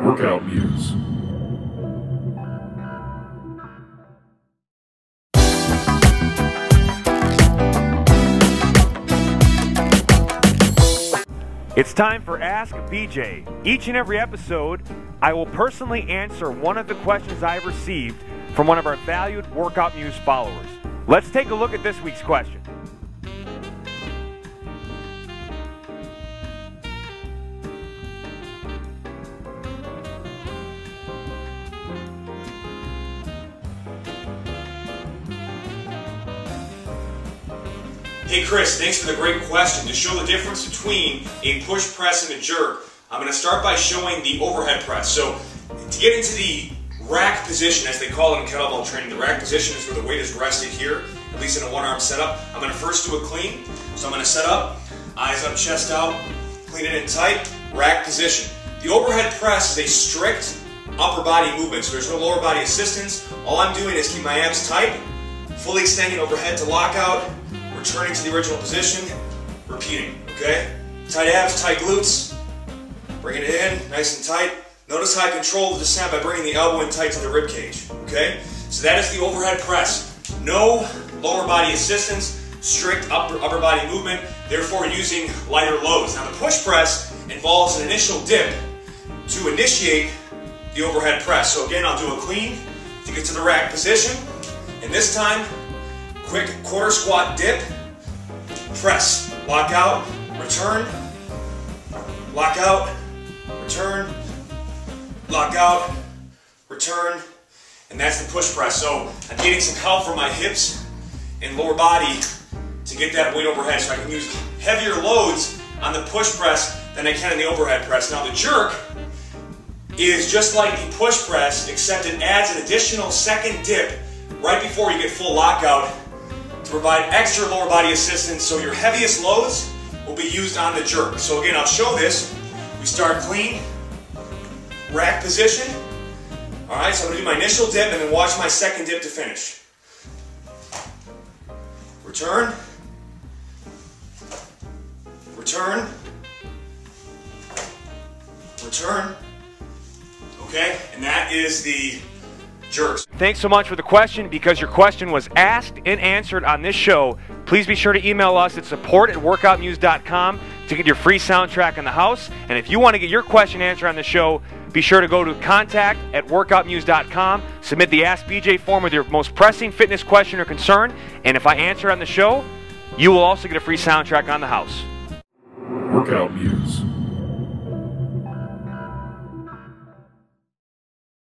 Workout Muse. It's time for Ask BJ. Each and every episode, I will personally answer one of the questions I've received from one of our valued Workout Muse followers. Let's take a look at this week's question. Hey Chris, thanks for the great question. To show the difference between a push press and a jerk, I'm going to start by showing the overhead press. So to get into the rack position, as they call it in kettlebell training, the rack position is where the weight is rested here, at least in a one-arm setup. I'm going to first do a clean. So I'm going to set up, eyes up, chest out, clean it in tight, rack position. The overhead press is a strict upper body movement, so there's no lower body assistance. All I'm doing is keep my abs tight, fully extending overhead to lockout, returning to the original position, repeating, okay? Tight abs, tight glutes, bringing it in, nice and tight. Notice how I control the descent by bringing the elbow in tight to the rib cage, okay? So that is the overhead press. No lower body assistance, strict upper body movement, therefore using lighter loads. Now the push press involves an initial dip to initiate the overhead press. So again, I'll do a clean to get to the rack position, and this time, quick quarter squat dip, press, lock out, return, lock out, return, lock out, return, and that's the push press. So I'm getting some help from my hips and lower body to get that weight overhead, so I can use heavier loads on the push press than I can in the overhead press. Now the jerk is just like the push press, except it adds an additional second dip right before you get full lockout to provide extra lower body assistance, so your heaviest loads will be used on the jerk. So again, I'll show this. We start clean, rack position. All right, so I'm gonna do my initial dip and then watch my second dip to finish. Return, return, return. Okay, and that is the jerks. Thanks so much for the question. Because your question was asked and answered on this show, please be sure to email us at support@workoutmuse.com to get your free soundtrack in the house. And if you want to get your question answered on the show, be sure to go to contact@workoutmuse.com, submit the Ask BJ form with your most pressing fitness question or concern, and if I answer on the show, you will also get a free soundtrack on the house. Workout Muse.